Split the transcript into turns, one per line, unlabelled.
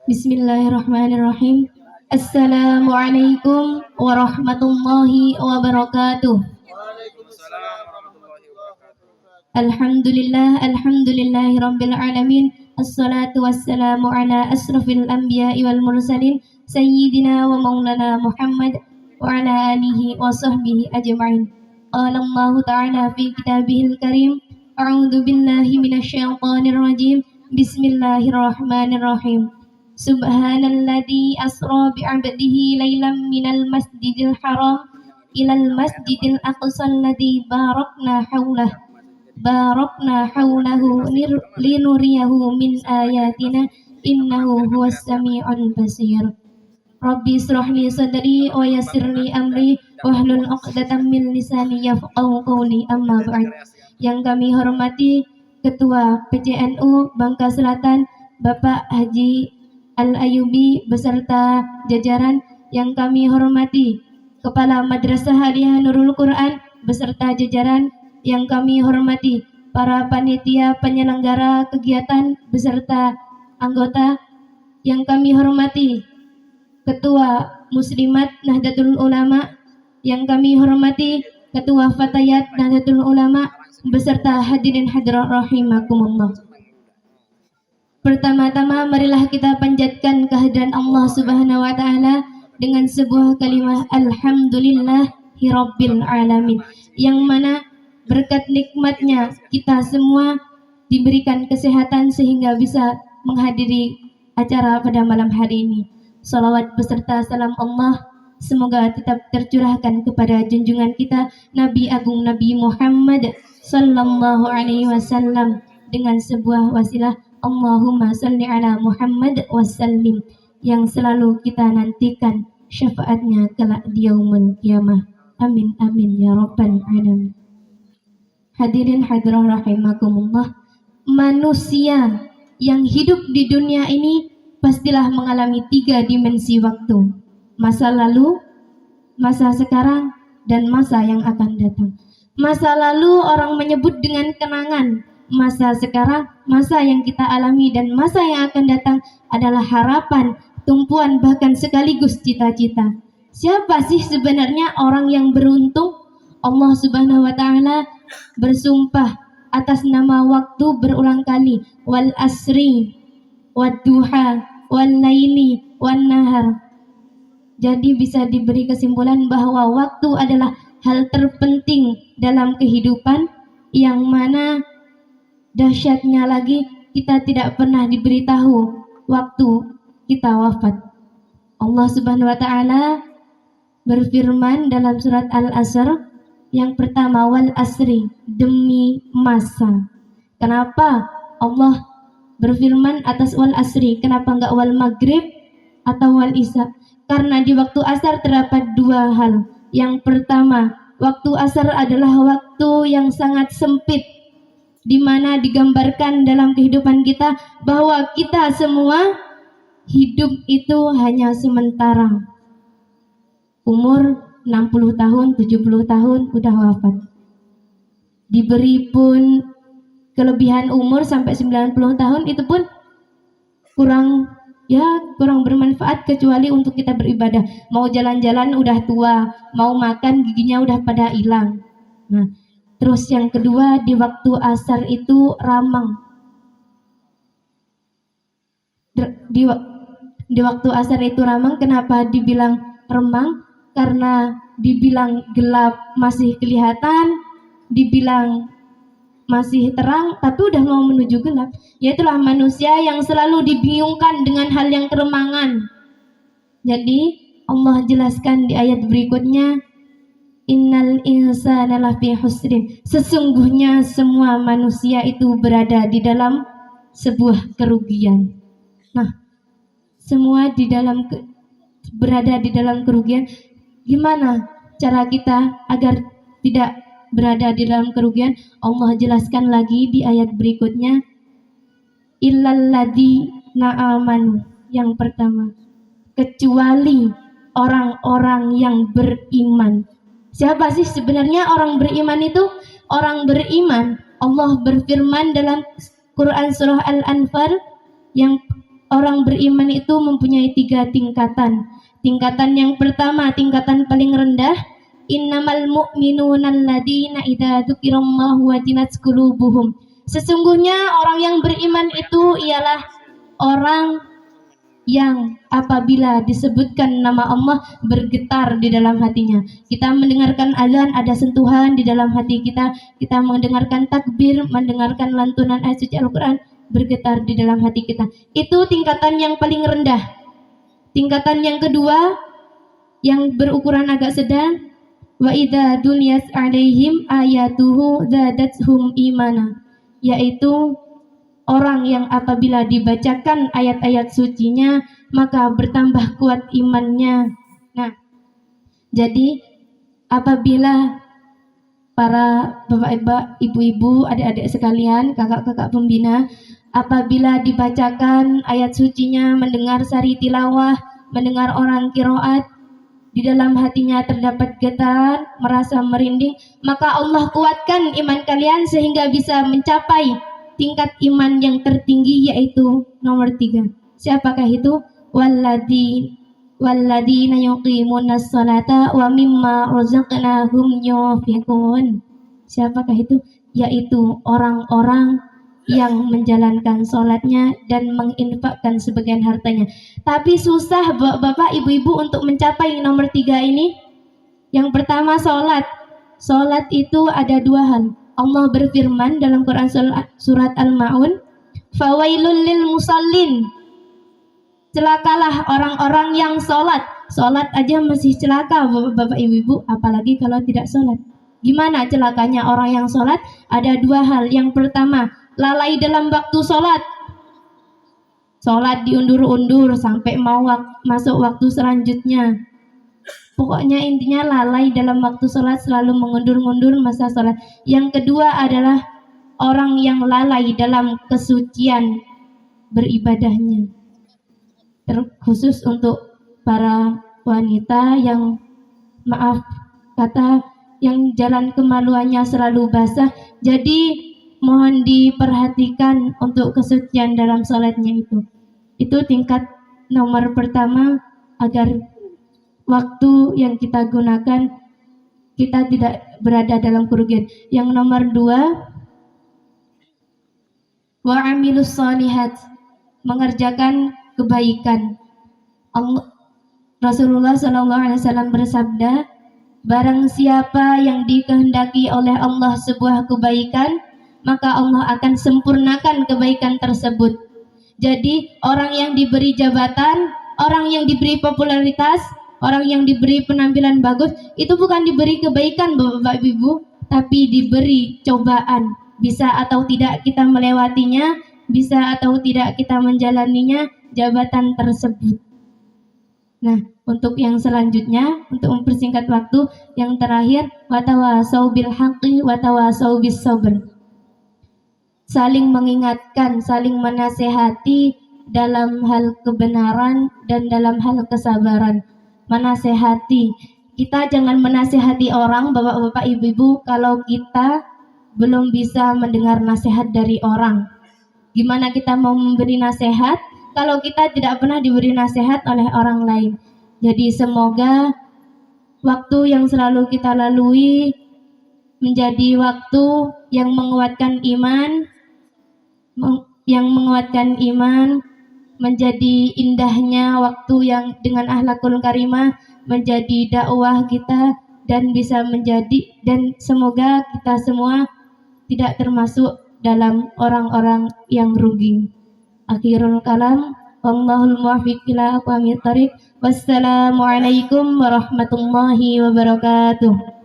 Bismillahirrahmanirrahim. Assalamualaikum warahmatullahi wabarakatuh. Alhamdulillahi rabbil alamin. Assalatu wassalamu ala asrafil anbiya'i wal mursalin sayyidina wa maulana Muhammad wa ala alihi wa sahbihi ajma'in. Qala Allah ta'ala fi kitabihil karim. A'udzu billahi minasyaitonir rajim. Bismillahirrahmanirrahim. Subhanalladzi asra bi'abdihi lailan minal masjidil haram ilal masjidil aqsa alladzi barakna haulahu linuriyahu min ayatina innahu huwas sami'ul basir. Rabbi israh li sadri wa yassir li amri wahlul 'uqdatam min lisani yafqahu qawli, amma ba'd. Yang kami hormati Ketua PCNU Bangka Selatan Bapak Haji Al-Ayubi beserta jajaran, yang kami hormati Kepala Madrasah Aliyah Nurul Quran beserta jajaran, yang kami hormati para panitia penyelenggara kegiatan beserta anggota, yang kami hormati Ketua Muslimat Nahdlatul Ulama, yang kami hormati Ketua Fatayat Nahdlatul Ulama beserta hadirin hadirat rahimakumullah. Pertama-tama marilah kita panjatkan kehadiran Allah Subhanahu wa taala dengan sebuah kalimat alhamdulillahirabbil alamin, yang mana berkat nikmatnya kita semua diberikan kesehatan sehingga bisa menghadiri acara pada malam hari ini. Salawat beserta salam Allah semoga tetap tercurahkan kepada junjungan kita Nabi Agung Nabi Muhammad sallallahu alaihi wasallam dengan sebuah wasilah Allahumma salli ala Muhammad wassallim, yang selalu kita nantikan syafaatnya kelak di yaumul qiyamah. Amin amin ya rabbal alamin. Hadirin hadirah rahimakumullah, manusia yang hidup di dunia ini pastilah mengalami 3 dimensi waktu: masa lalu, masa sekarang, dan masa yang akan datang. Masa lalu orang menyebut dengan kenangan, masa sekarang, masa yang kita alami, dan masa yang akan datang adalah harapan, tumpuan, bahkan sekaligus cita-cita. Siapa sih sebenarnya orang yang beruntung? Allah Subhanahu wa taala bersumpah atas nama waktu berulang kali, wal asri wad duha wal laili wan nahar. Jadi bisa diberi kesimpulan bahwa waktu adalah hal terpenting dalam kehidupan, yang mana dahsyatnya lagi kita tidak pernah diberitahu waktu kita wafat. Allah Subhanahu wa taala berfirman dalam surat Al-Asr yang pertama, wal asri, demi masa. Kenapa Allah berfirman atas wal asri? Kenapa enggak wal maghrib atau wal isya? Karena di waktu asar terdapat 2 hal. Yang pertama, waktu asar adalah waktu yang sangat sempit, di mana digambarkan dalam kehidupan kita bahwa kita semua hidup itu hanya sementara. Umur 60 tahun, 70 tahun udah wafat. Diberi pun kelebihan umur sampai 90 tahun, itu pun kurang bermanfaat kecuali untuk kita beribadah. Mau jalan-jalan udah tua, mau makan giginya udah pada hilang. Nah, terus yang kedua, di waktu asar itu ramang. Di waktu asar itu ramang. Kenapa dibilang remang? Karena dibilang gelap masih kelihatan, dibilang masih terang tapi udah mau menuju gelap. Yaitulah manusia yang selalu dibingungkan dengan hal yang keremangan. Jadi Allah jelaskan di ayat berikutnya, innal insana lafi husrin, sesungguhnya semua manusia itu berada di dalam sebuah kerugian. Nah, semua berada di dalam kerugian. Gimana cara kita agar tidak berada di dalam kerugian? Allah jelaskan lagi di ayat berikutnya, illalladzina amanu, yang pertama, kecuali orang-orang yang beriman. Siapa sih sebenarnya orang beriman itu? Orang beriman, Allah berfirman dalam Quran surah Al-Anfal yang orang beriman itu mempunyai 3 tingkatan. Tingkatan yang pertama, tingkatan paling rendah, innamal mu'minuna alladzina idza dzukirallahu wajilat qulubuhum. Sesungguhnya orang yang beriman itu ialah orang yang apabila disebutkan nama Allah bergetar di dalam hatinya. Kita mendengarkan azan, ada sentuhan di dalam hati kita. Kita mendengarkan takbir, mendengarkan lantunan ayat suci Al-Quran, bergetar di dalam hati kita. Itu tingkatan yang paling rendah. Tingkatan yang kedua, yang berukuran agak sedang, wa idza tuliyat alaihim ayatuhu zadathum imana, yaitu orang yang apabila dibacakan ayat-ayat sucinya maka bertambah kuat imannya. Nah, jadi apabila para bapak-bapak, ibu-ibu, adik-adik sekalian, kakak-kakak pembina, apabila dibacakan ayat sucinya, mendengar sari tilawah, mendengar orang kiroat, di dalam hatinya terdapat getar, merasa merinding, maka Allah kuatkan iman kalian sehingga bisa mencapai tingkat iman yang tertinggi, yaitu nomor 3. Siapakah itu? Walladzina yuqimunas sholata wa mimma razaqnahum yunfiqun. Siapakah itu? Yaitu orang-orang yang menjalankan sholatnya dan menginfakkan sebagian hartanya. Tapi susah bapak ibu-ibu untuk mencapai nomor 3 ini. Yang pertama sholat. Sholat itu ada 2 hal. Allah berfirman dalam Quran surat Al-Ma'un, fawailul lil musallin, celakalah orang-orang yang sholat. Sholat aja masih celaka bapak ibu-ibu, apalagi kalau tidak sholat. Gimana celakanya orang yang sholat? Ada 2 hal. Yang pertama, lalai dalam waktu sholat. Sholat diundur-undur sampai mau masuk waktu selanjutnya. Pokoknya intinya lalai dalam waktu sholat, selalu mengundur-undur masa sholat. Yang kedua adalah orang yang lalai dalam kesucian beribadahnya. Terkhusus untuk para wanita yang maaf kata yang jalan kemaluannya selalu basah. Jadi mohon diperhatikan untuk kesucian dalam sholatnya itu. Itu tingkat nomor pertama agar waktu yang kita gunakan kita tidak berada dalam kerugian. Yang nomor 2, wa amilus sholihat, mengerjakan kebaikan. Rasulullah SAW bersabda, barang siapa yang dikehendaki oleh Allah sebuah kebaikan, maka Allah akan sempurnakan kebaikan tersebut. Jadi orang yang diberi jabatan, orang yang diberi popularitas, orang yang diberi penampilan bagus, itu bukan diberi kebaikan bapak ibu, tapi diberi cobaan. Bisa atau tidak kita melewatinya, bisa atau tidak kita menjalaninya jabatan tersebut. Nah, untuk yang selanjutnya, untuk mempersingkat waktu, yang terakhir, watawasau bil haqqi watawasau bis sabr. Saling mengingatkan, saling menasehati dalam hal kebenaran dan dalam hal kesabaran. Menasehati, kita jangan menasehati orang, bapak-bapak, ibu-ibu, kalau kita belum bisa mendengar nasihat dari orang. Gimana kita mau memberi nasihat kalau kita tidak pernah diberi nasihat oleh orang lain? Jadi semoga waktu yang selalu kita lalui menjadi waktu yang menguatkan iman, menjadi indahnya waktu yang dengan akhlakul karimah, menjadi dakwah kita, dan bisa menjadi, dan semoga kita semua tidak termasuk dalam orang-orang yang rugi. Akhirul kalam, wallahul muwaffiq ila aqwamit thoriq. Wassalamualaikum warahmatullahi wabarakatuh.